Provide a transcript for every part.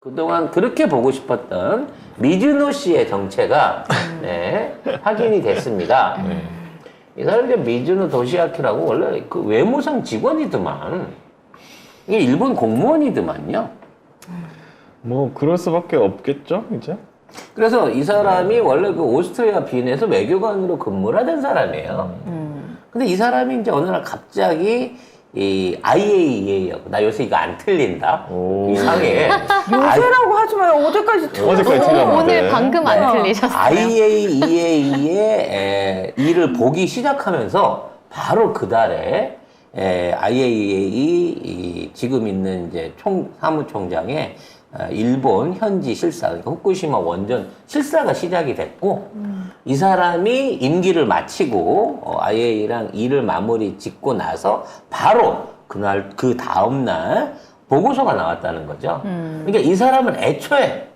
그동안 그렇게 보고 싶었던 미즈노 씨의 정체가 확인이 됐습니다. 이 사람이 미즈노 도시아키라고 원래 그 외무성 직원이더만 이게 일본 공무원이더만요. 뭐 그럴 수밖에 없겠죠, 이제? 그래서 이 사람이 원래 그 오스트리아 빈에서 외교관으로 근무를 하던 사람이에요. 근데 이 사람이 이제 어느 날 갑자기 이 IAEA하고 나 요새 이거 안 틀린다. 오. 이상해. 요새라고 하지 마요. 어제까지 어제까지 틀렸는데. 오늘 방금 안 틀리셨어요. IAEA의 일을 보기 시작하면서 바로 그 달에 IAEA 지금 있는 이제 사무총장의 일본 현지 실사, 그러니까 후쿠시마 원전 실사가 시작이 됐고, 이 사람이 임기를 마치고 IAEA랑 일을 마무리 짓고 나서 바로 그날 그 다음 날 보고서가 나왔다는 거죠. 그러니까 이 사람은 애초에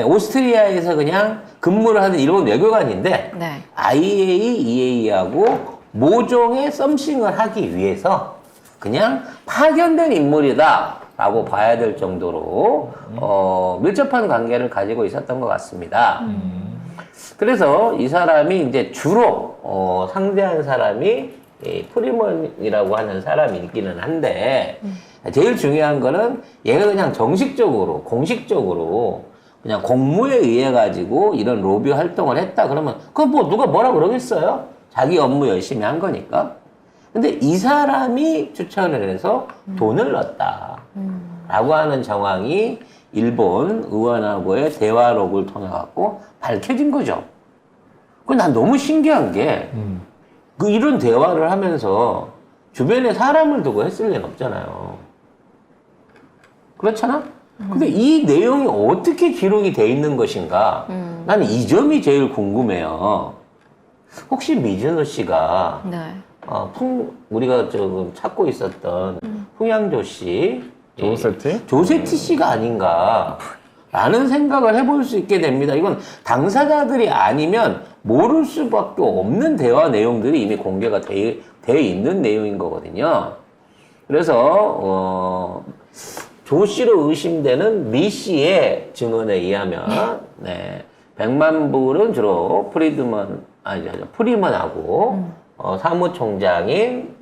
오스트리아에서 그냥 근무를 하는 일본 외교관인데 네. IAEA하고 모종의 썸씽을 하기 위해서 그냥 파견된 인물이다 라고 봐야 될 정도로 밀접한 관계를 가지고 있었던 것 같습니다. 그래서 이 사람이 이제 주로 상대한 사람이 프리먼이라고 하는 사람이기는 한데 제일 중요한 거는 얘가 그냥 정식적으로 공식적으로 그냥 공무에 의해 가지고 이런 로비 활동을 했다 그러면 그거 뭐 누가 뭐라 그러겠어요? 자기 업무 열심히 한 거니까. 근데 이 사람이 추천을 해서 돈을 넣었다 라고 하는 정황이 일본 의원하고의 대화록을 통해 갖고 밝혀진 거죠. 그 난 너무 신기한 게 그 이런 대화를 하면서 주변에 사람을 두고 했을 리는 없잖아요. 그렇잖아? 근데 이 내용이 어떻게 기록이 돼 있는 것인가? 나는 이 점이 제일 궁금해요. 혹시 미즈노 씨가 네. 우리가 조금 찾고 있었던 풍양조 씨, 조세티? 조세티 씨가 아닌가 라는 생각을 해볼 수 있게 됩니다. 이건 당사자들이 아니면 모를 수밖에 없는 대화 내용들이 이미 공개가 돼 있는 내용인 거거든요. 그래서 조 씨로 의심되는 미 씨의 증언에 의하면 100만 불은 주로 프리먼하고 사무총장인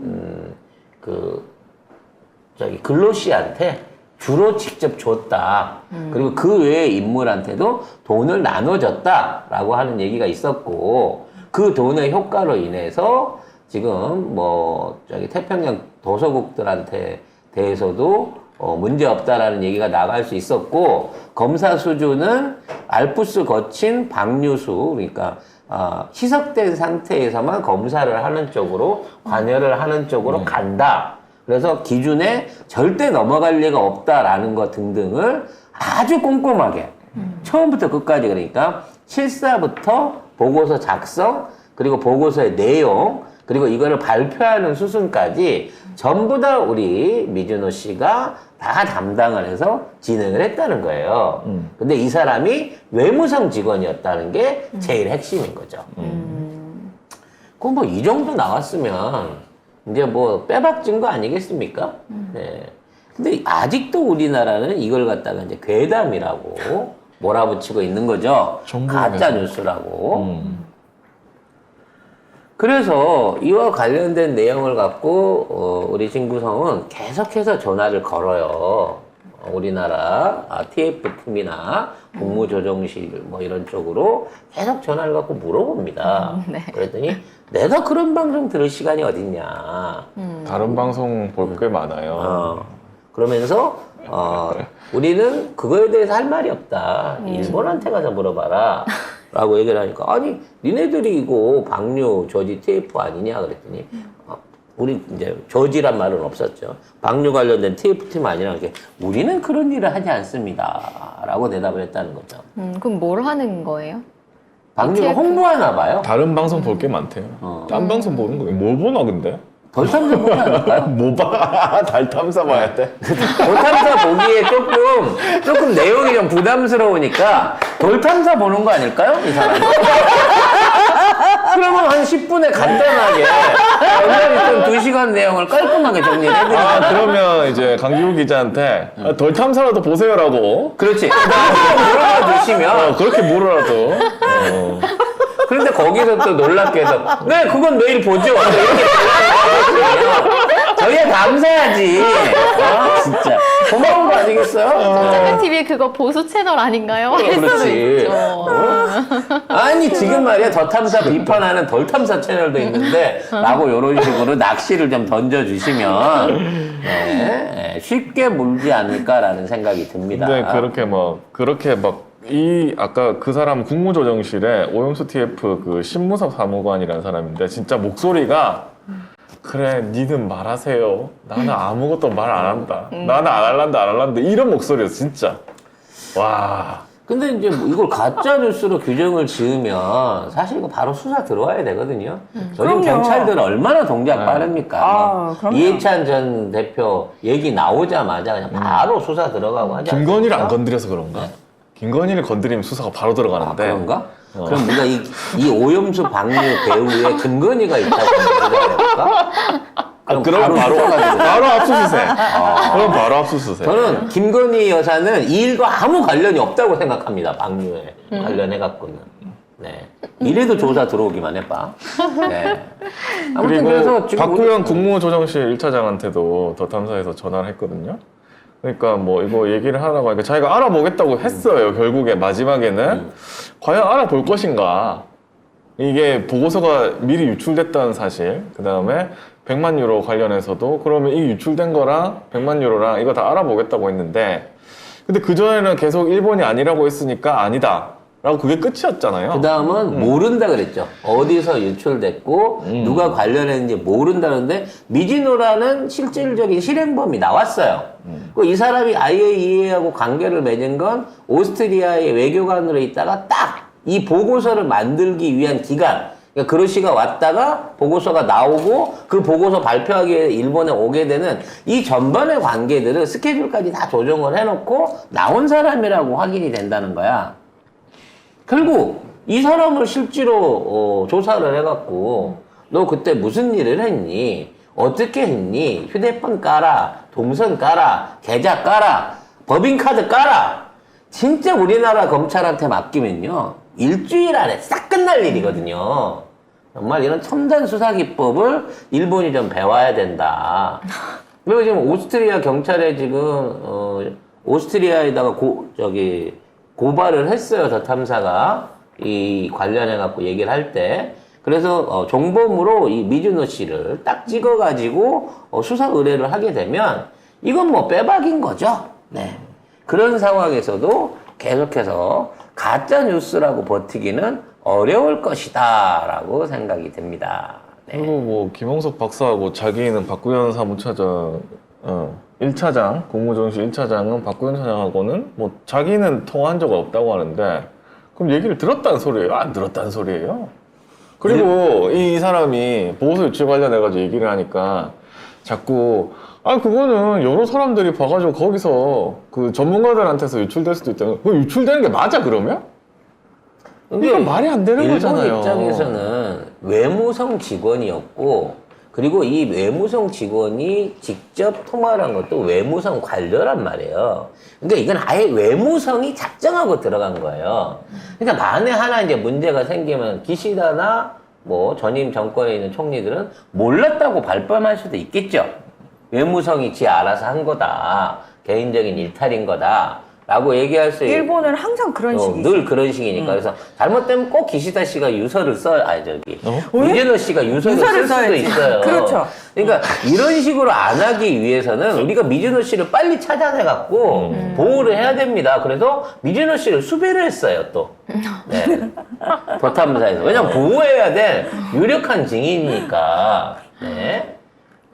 글로 씨한테 주로 직접 줬다. 그리고 그 외의 인물한테도 돈을 나눠줬다라고 하는 얘기가 있었고, 그 돈의 효과로 인해서 지금 태평양 도서국들한테 대해서도 문제 없다라는 얘기가 나갈 수 있었고, 검사 수준은 알프스 거친 방류수, 그러니까 희석된 상태에서만 검사를 하는 쪽으로, 관여를 하는 쪽으로 간다. 그래서 기준에 절대 넘어갈 리가 없다라는 것 등등을 아주 꼼꼼하게 처음부터 끝까지, 그러니까 실사부터 보고서 작성, 그리고 보고서의 내용, 그리고 이거를 발표하는 수순까지 전부 다 우리 미즈노 씨가 다 담당을 해서 진행을 했다는 거예요. 근데 이 사람이 외무성 직원이었다는 게 제일 핵심인 거죠. 그럼 뭐 이 정도 나왔으면 이제 뭐 빼박진 거 아니겠습니까? 네. 근데 아직도 우리나라는 이걸 갖다가 이제 괴담이라고 몰아붙이고 있는 거죠. 가짜 뉴스라고. 그래서 이와 관련된 내용을 갖고 우리 진구성은 계속해서 전화를 걸어요. 우리나라 TF팀이나 국무조정실 뭐 이런 쪽으로 계속 전화를 갖고 물어봅니다. 네. 그랬더니 내가 그런 방송 들을 시간이 어딨냐. 다른 방송 볼 게 많아요. 그러면서 우리는 그거에 대해서 할 말이 없다. 일본한테 가서 물어봐라. 라고 얘기를 하니까 아니 니네들이 이거 방류 저지 TF 아니냐 그랬더니 우리 이제 저지란 말은 없었죠. 방류 관련된 TF팀 아니라 이렇게 우리는 그런 일을 하지 않습니다. 라고 대답을 했다는 거죠. 그럼 뭘 하는 거예요? 방류가 TF? 홍보하나 봐요. 다른 방송 볼 게 많대요. 딴 방송 보는 거, 뭘 보나, 근데? 덜 탐사 보지 않을까요? 뭐 봐? 달 탐사 봐야 돼? 덜 탐사 보기에 조금 내용이 좀 부담스러우니까 덜 탐사 보는 거 아닐까요? 이 사람. 그러면 한 10분에 간단하게 옛날에 2시간 내용을 깔끔하게 정리를 해드리니까. 그러면 이제 강기호 기자한테 덜 탐사라도 보세요라고. 그렇지. 물어봐 주시면. 그렇게 물어라도. 그런데 거기서 또 놀랍게도 네 그건 내일 보죠. 이렇게 저희가 감사하지. 진짜 고마운 거 아니겠어요? TV 그거 보수 채널 아닌가요? 할 수도 그렇지. 있죠. 아니 지금 말이야 더 탐사 비판하는 덜 탐사 채널도 있는데 라고 이런 식으로 낚시를 좀 던져주시면 네, 쉽게 물지 않을까라는 생각이 듭니다. 근데 그렇게 막 아까 그 사람 국무조정실에 오염수 TF 그 신무섭 사무관이라는 사람인데 진짜 목소리가 그래 니는 말하세요. 나는 아무것도 말 안 한다. 나는 안 할란다 이런 목소리였어 진짜. 와. 근데 이제 뭐 이걸 가짜 뉴스로 규정을 지으면 사실 이거 바로 수사 들어와야 되거든요. 요즘 그럼요. 경찰들은 얼마나 동작 빠릅니까? 아, 그럼요. 이해찬 전 대표 얘기 나오자마자 그냥 바로 수사 들어가고 하지 않습니까? 김건희를 안 건드려서 그런가? 김건희를 건드리면 수사가 바로 아, 들어가는데. 그런가? 그럼 우리가 이 오염수 방류 배후에 김건희가 있다고 생각해볼까? 그럼 바로 압수수색. 그럼 바로 압수수색. 저는 김건희 여사는 이 일과 아무 관련이 없다고 생각합니다. 방류에 관련해갖고는. 네. 이래도 조사 들어오기만 해봐. 네. 아무튼 그래서 그리고 지금 박구현 국무조정실 1차장한테도 더 탐사에서 전화를 했거든요. 그러니까 뭐 이거 얘기를 하라고 하니까 자기가 알아보겠다고 했어요. 결국에 마지막에는 과연 알아볼 것인가. 이게 보고서가 미리 유출됐다는 사실. 그 다음에 100만 유로 관련해서도 그러면 이 유출된 거랑 100만 유로랑 이거 다 알아보겠다고 했는데 근데 그전에는 계속 일본이 아니라고 했으니까 아니다. 라고 그게 끝이었잖아요. 그 다음은 모른다 그랬죠. 어디서 유출됐고 누가 관련했는지 모른다는데 미즈노라는 실질적인 실행범이 나왔어요. 이 사람이 IAEA하고 관계를 맺은 건 오스트리아의 외교관으로 있다가 딱 이 보고서를 만들기 위한 기간 그러니까 그로시가 왔다가 보고서가 나오고 그 보고서 발표하기 위해 일본에 오게 되는 이 전반의 관계들을 스케줄까지 다 조정을 해놓고 나온 사람이라고 확인이 된다는 거야. 결국 이 사람을 실제로 조사를 해갖고 너 그때 무슨 일을 했니? 어떻게 했니? 휴대폰 깔아, 동선 깔아, 계좌 깔아, 법인카드 깔아. 진짜 우리나라 검찰한테 맡기면요 일주일 안에 싹 끝날 일이거든요. 정말 이런 첨단 수사 기법을 일본이 좀 배워야 된다. 그리고 지금 오스트리아 경찰에 지금 오스트리아에다가 고발을 했어요. 더 탐사가 이 관련해 갖고 얘기를 할 때. 그래서 정범으로 이 미즈노 씨를 딱 찍어가지고 수사 의뢰를 하게 되면 이건 뭐 빼박인 거죠. 네. 그런 상황에서도 계속해서 가짜 뉴스라고 버티기는 어려울 것이다라고 생각이 됩니다. 네. 그리고 뭐 김홍석 박사하고 자기는 박구현 사무차장 1차장 국무조정실 1차장은 박구현 차장하고는 뭐 자기는 통화한 적 없다고 하는데 그럼 얘기를 들었다는 소리예요? 안 들었다는 소리예요? 그리고 이 사람이 보고서 유출 관련해가지고 얘기를 하니까 자꾸 그거는 여러 사람들이 봐가지고 거기서 그 전문가들한테서 유출될 수도 있다. 그 유출되는 게 맞아 그러면? 이건 말이 안 되는 일본 거잖아요. 입장에서는 외무성 직원이었고 그리고 이 외무성 직원이 직접 통화를 한 것도 외무성 관료란 말이에요. 근데 이건 아예 외무성이 작정하고 들어간 거예요. 그러니까 만에 하나 이제 문제가 생기면 기시다나 뭐 전임 정권에 있는 총리들은 몰랐다고 발뺌할 수도 있겠죠. 외무성이 지 알아서 한 거다. 개인적인 일탈인 거다. 라고 얘기할 수 일본은 항상 그런 식이지. 늘 그런 식이니까. 그래서 잘못되면 꼭 기시다 씨가 유서를 미즈노 씨가 유서를 쓸 수도 써야지. 있어요. 그렇죠. 그러니까 이런 식으로 안 하기 위해서는 우리가 미즈노 씨를 빨리 찾아내갖고 보호를 해야 됩니다. 그래서 미즈노 씨를 수배를 했어요, 또. 네. 도탐사에서. 왜냐면 보호해야 될 유력한 증인이니까. 네.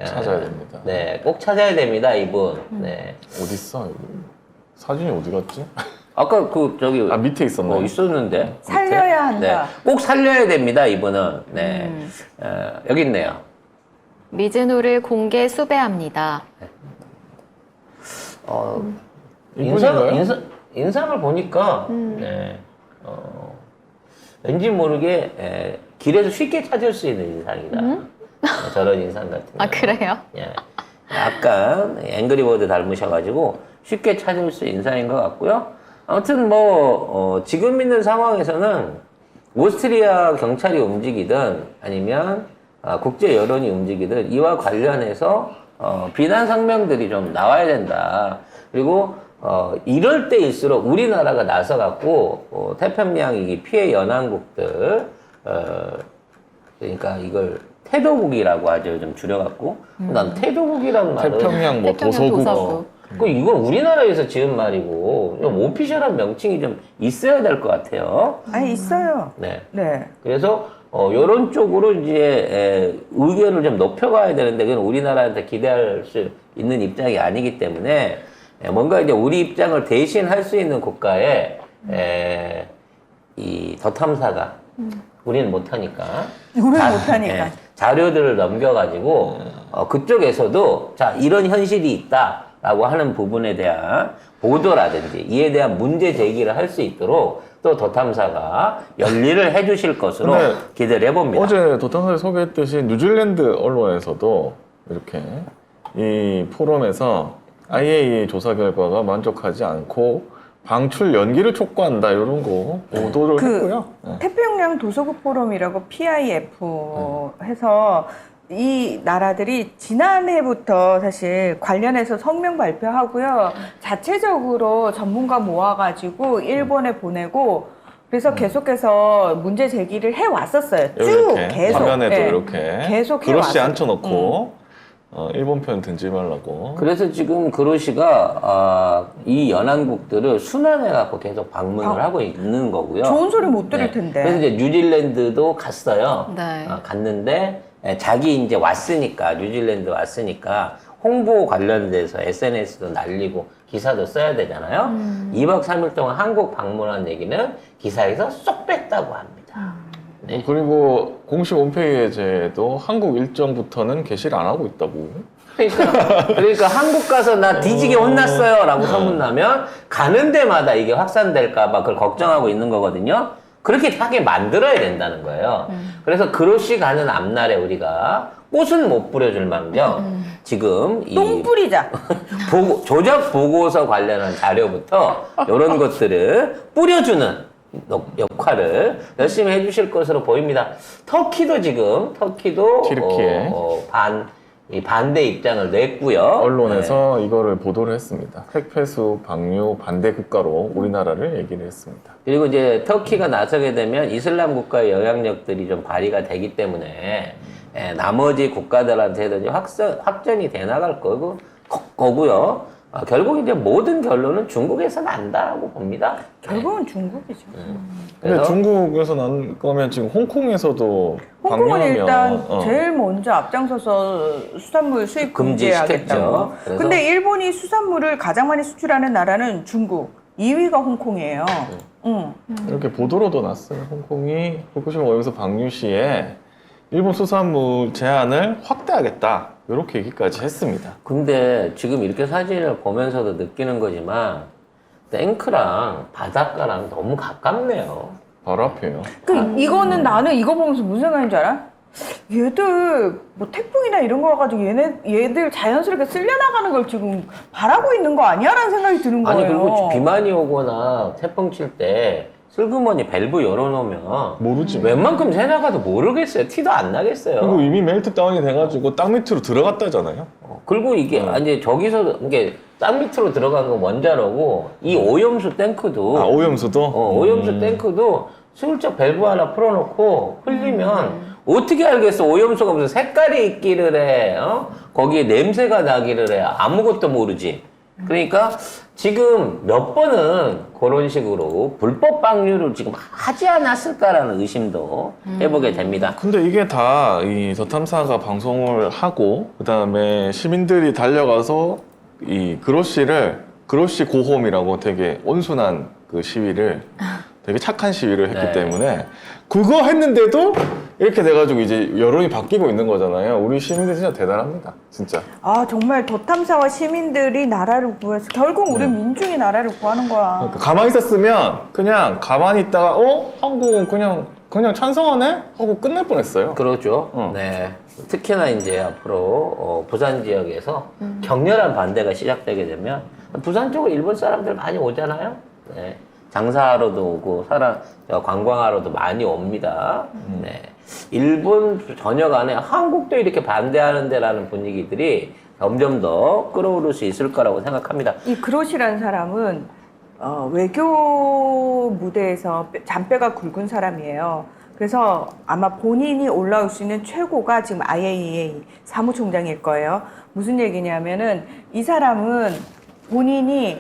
찾아야 됩니다. 네, 꼭 찾아야 됩니다, 이분. 네. 어딨어? 여기? 사진이 어디 갔지? 아까 밑에 있었나요? 있었는데. 살려야 밑에. 한다. 네. 꼭 살려야 됩니다, 이분은. 네. 여기 있네요. 미즈노를 공개 수배합니다. 이분인가요? 인상을 보니까, 네. 왠지 모르게 길에서 쉽게 찾을 수 있는 인상이다. 저런 인상 같은 거. 아, 그래요? 예. 약간 앵그리버드 닮으셔가지고 쉽게 찾을 수 있는 인상인 것 같고요. 아무튼 지금 있는 상황에서는 오스트리아 경찰이 움직이든 아니면 국제 여론이 움직이든 이와 관련해서 비난 성명들이 좀 나와야 된다. 그리고 이럴 때일수록 우리나라가 나서갖고 태평양 이 피해 연안국들 그러니까 이걸 태도국이라고 하죠. 좀 줄여갖고 난 태도국이라는 말은 태평양 뭐 태평양 도서국. 도서국. 이건 우리나라에서 지은 말이고 좀 오피셜한 명칭이 좀 있어야 될 것 같아요. 아니 있어요. 네. 네. 그래서 이런 쪽으로 이제 의견을 좀 높여가야 되는데 그건 우리나라한테 기대할 수 있는 입장이 아니기 때문에 뭔가 이제 우리 입장을 대신할 수 있는 국가에 이 덧탐사가 우리는 못하니까 우리는 못하니까. 자료들을 넘겨가지고 그쪽에서도 자 이런 현실이 있다라고 하는 부분에 대한 보도라든지 이에 대한 문제 제기를 할 수 있도록 또 덧탐사가 열일을 해주실 것으로 근데 기대를 해봅니다. 어제 도탄사에 소개했듯이 뉴질랜드 언론에서도 이렇게 이 포럼에서 IAEA 조사 결과가 만족하지 않고 방출 연기를 촉구한다 이런 거 보도를 했고요. 네. 태평양 도서국 포럼이라고 PIF 해서 이 나라들이 지난해부터 사실 관련해서 성명 발표하고요. 자체적으로 전문가 모아가지고 일본에 보내고 그래서 계속해서 문제 제기를 해왔었어요. 쭉 이렇게 계속. 화면에도 네. 이렇게 계속 그릇이 해왔어요. 앉혀놓고 일본 편 등지 말라고. 그래서 지금 그로시가 이 연안국들을 순환해갖고 계속 방문을 하고 있는 거고요. 좋은 소리 못 들을 네. 텐데. 그래서 이제 뉴질랜드도 갔어요. 네. 갔는데 자기 이제 왔으니까 뉴질랜드 왔으니까 홍보 관련돼서 SNS도 날리고 기사도 써야 되잖아요. 2박 3일 동안 한국 방문한 얘기는 기사에서 쏙 뺐다고 합니다. 네. 그리고 공식 홈페이지에도 한국 일정부터는 게시를 안 하고 있다고. 그러니까 한국 가서 나 뒤지게 혼났어요 라고 소문나면 가는 데마다 이게 확산될까봐 그걸 걱정하고 있는 거거든요. 그렇게 하게 만들어야 된다는 거예요. 그래서 그로시 가는 앞날에 우리가 꽃은 못 뿌려줄 망정 지금 똥 뿌리자. 조작 보고서 관련한 자료부터 이런 것들을 뿌려주는 역할을 열심히 해주실 것으로 보입니다. 터키도 튀르키예. 이 반대 입장을 냈고요. 언론에서 이거를 보도를 했습니다. 핵폐수 방류 반대 국가로 우리나라를 얘기를 했습니다. 그리고 이제 터키가 나서게 되면 이슬람 국가의 영향력들이 좀 발휘가 되기 때문에 나머지 국가들한테도 이제 확전이 돼 나갈 거고요. 결국 이제 모든 결론은 중국에서 난다고 봅니다. 결국은 중국이죠. 근데 그래서 중국에서 난 거면 지금 홍콩에서도 홍콩은 방류하면, 일단 제일 먼저 앞장서서 수산물 수입 금지시켰죠. 금지하겠다고. 그래서- 근데 일본이 수산물을 가장 많이 수출하는 나라는 중국. 2위가 홍콩이에요. 응. 이렇게 보도로도 났어요. 홍콩이 후쿠시마 오염수 방류 시에 일본 수산물 제한을 확대하겠다. 이렇게 얘기까지 했습니다. 근데 지금 이렇게 사진을 보면서도 느끼는 거지만 탱크랑 바닷가랑 너무 가깝네요. 바로 앞이에요. 이거는 나는 이거 보면서 무슨 생각인 줄 알아? 얘들 뭐 태풍이나 이런 거 와가지고 얘들 자연스럽게 쓸려나가는 걸 지금 바라고 있는 거 아니야? 라는 생각이 드는 거예요. 아니 그리고 비만이 오거나 태풍 칠 때 슬그머니 밸브 열어놓으면 모르지. 웬만큼 새 나가도 모르겠어요. 티도 안 나겠어요. 그리고 이미 멜트 다운이 돼가지고 땅 밑으로 들어갔다잖아요. 그리고 이게 이제 저기서 이게 땅 밑으로 들어간 건 원자로고 이 오염수 탱크도 오염수도? 오염수 탱크도 슬쩍 밸브 하나 풀어놓고 흘리면 어떻게 알겠어? 오염수가 무슨 색깔이 있기를 해. 거기에 냄새가 나기를 해. 아무것도 모르지. 그러니까 지금 몇 번은 그런 식으로 불법 방류를 지금 하지 않았을까라는 의심도 해보게 됩니다. 근데 이게 다 이 덧탐사가 방송을 하고 그다음에 시민들이 달려가서 이 그로시 고홈이라고 되게 온순한 그 시위를 되게 착한 시위를 했기 네. 때문에 그거 했는데도 이렇게 돼가지고 이제 여론이 바뀌고 있는 거잖아요. 우리 시민들 진짜 대단합니다. 진짜. 아 정말 도탐사와 시민들이 나라를 구해서 결국 우리 민중이 나라를 구하는 거야. 그러니까 가만히 있었으면 그냥 가만히 있다가 한국은 그냥 찬성하네? 하고 끝날 뻔했어요. 그렇죠. 네. 특히나 이제 앞으로 부산 지역에서 격렬한 반대가 시작되게 되면 부산 쪽으로 일본 사람들 많이 오잖아요. 네. 장사하러도 오고 관광하러도 많이 옵니다. 네. 일본 전역 안에 한국도 이렇게 반대하는데라는 분위기들이 점점 더 끌어오를 수 있을 거라고 생각합니다. 이 그로시라는 사람은 외교 무대에서 잔뼈가 굵은 사람이에요. 그래서 아마 본인이 올라올 수 있는 최고가 지금 IAEA 사무총장일 거예요. 무슨 얘기냐면은 이 사람은 본인이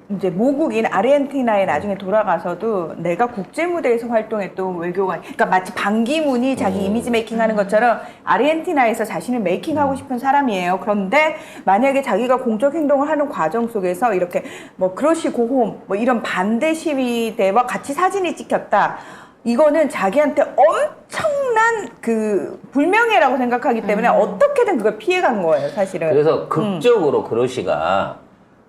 이제 모국인 아르헨티나에 나중에 돌아가서도 내가 국제 무대에서 활동했던 외교관, 그러니까 마치 반기문이 자기 이미지 메이킹하는 것처럼 아르헨티나에서 자신을 메이킹하고 싶은 사람이에요. 그런데 만약에 자기가 공적 행동을 하는 과정 속에서 이렇게 뭐 그로시 고홈 뭐 이런 반대 시위대와 같이 사진이 찍혔다. 이거는 자기한테 엄청난 그 불명예라고 생각하기 때문에 어떻게든 그걸 피해간 거예요, 사실은. 그래서 극적으로 그로시가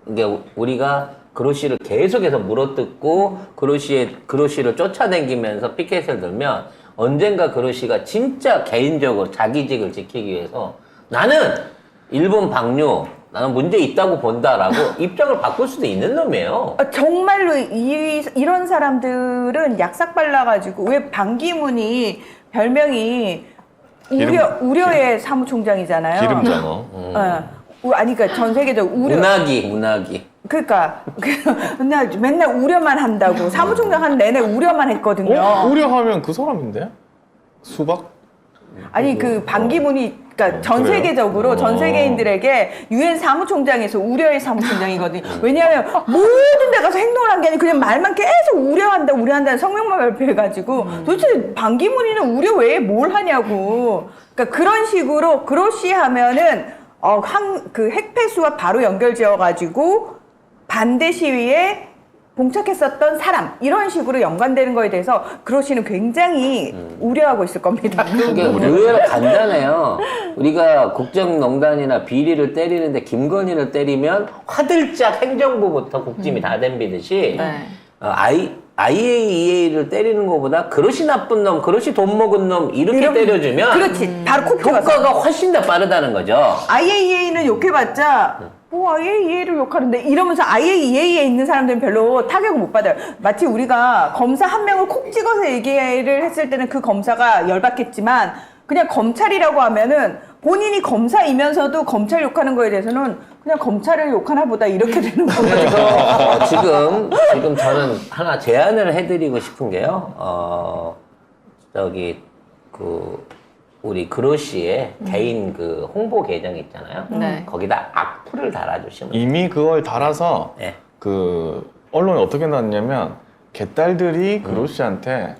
이게 우리가 그로시를 계속해서 물어뜯고 그로시를 쫓아다니면서 피켓을 들면 언젠가 그로시가 진짜 개인적으로 자기직을 지키기 위해서 나는 일본 방류 나는 문제 있다고 본다라고 입장을 바꿀 수도 있는 놈이에요. 정말로 이런 사람들은 약삭 발라가지고 왜 반기문이 별명이 우려의 사무총장이잖아요. 기름장어. 아니 그러니까 전 세계적으로 우려. 운하기. 그러니까 맨날 우려만 한다고 사무총장 한 내내 우려만 했거든요. 우려하면 그 사람인데? 수박? 아니 그 반기문이 그러니까 전 그래요? 세계적으로 전 세계인들에게 유엔 사무총장에서 우려의 사무총장이거든요. 왜냐하면 모든 데 가서 행동을 한 게 아니라 그냥 말만 계속 우려한다는 성명만 발표해가지고 도대체 반기문이는 우려 외에 뭘 하냐고. 그러니까 그런 식으로 그로시 하면은 그 핵폐수와 바로 연결지어가지고 반대 시위에 봉착했었던 사람 이런 식으로 연관되는 거에 대해서 그로시는 굉장히 우려하고 있을 겁니다. 그게 의외로 간단해요. 우리가 국정농단이나 비리를 때리는데 김건희를 때리면 화들짝 행정부부터 국짐이 다 덤비듯이 IAEA를 때리는 것보다 그릇이 나쁜 놈, 그릇이 돈 먹은 놈 이렇게 때려주면 그렇지. 바로 콕 들어가서. 효과가 훨씬 더 빠르다는 거죠. IAEA는 욕해봤자 뭐 IAEA를 욕하는데 이러면서 IAEA에 있는 사람들은 별로 타격을 못 받아요. 마치 우리가 검사 한 명을 콕 찍어서 얘기를 했을 때는 그 검사가 열받겠지만 그냥 검찰이라고 하면은 본인이 검사이면서도 검찰 욕하는 거에 대해서는 그냥 검찰을 욕하나 보다 이렇게 되는 거예요. 그래서 지금 저는 하나 제안을 해드리고 싶은 게요. 우리 그로시의 개인 그 홍보 계정 있잖아요. 네. 거기다 악플을 달아주시면 이미 그걸 달아서 네. 그 언론에 어떻게 났냐면 개딸들이 그로시한테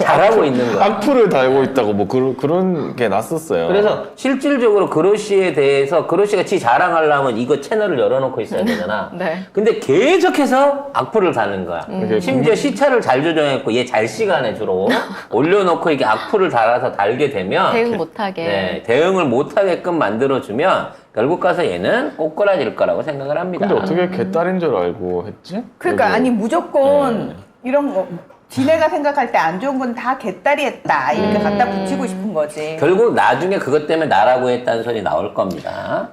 잘하고 있는 거야. 악플을 달고 있다고 뭐 그런 게 났었어요. 그래서 실질적으로 그로시에 대해서 그로시가 지 자랑하려면 이거 채널을 열어놓고 있어야 되잖아. 네. 근데 계속해서 악플을 다는 거야. 이게 심지어 시차를 잘 조정했고 얘 잘 시간에 주로 올려놓고 이게 악플을 달아서 달게 되면 대응 못하게. 네, 대응을 못하게끔 만들어주면 결국 가서 얘는 꼬꾸라질 거라고 생각을 합니다. 근데 어떻게 개딸인 줄 알고 했지? 그러니까 그리고 아니 무조건 이런 거 지네가 생각할 때 안 좋은 건 다 개딸이 했다 이렇게 갖다 붙이고 싶은 거지. 결국 나중에 그것 때문에 나라고 했다는 소리 나올 겁니다.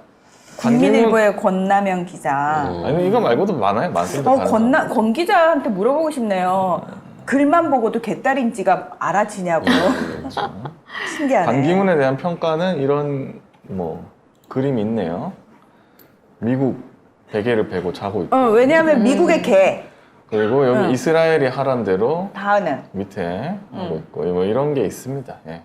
국민일보의 권남영 기자. 아니 이거 말고도 많습니다. 다른 사람. 권 기자한테 물어보고 싶네요. 글만 보고도 개딸인지가 알아지냐고. 신기하네. 반기문에 대한 평가는 이런 뭐 그림이 있네요. 미국 베개를 베고 자고 있고 왜냐하면 미국의 개. 그리고 여기 이스라엘이 하란 대로 다은은. 밑에 하고 있고 뭐 이런 게 있습니다. 예.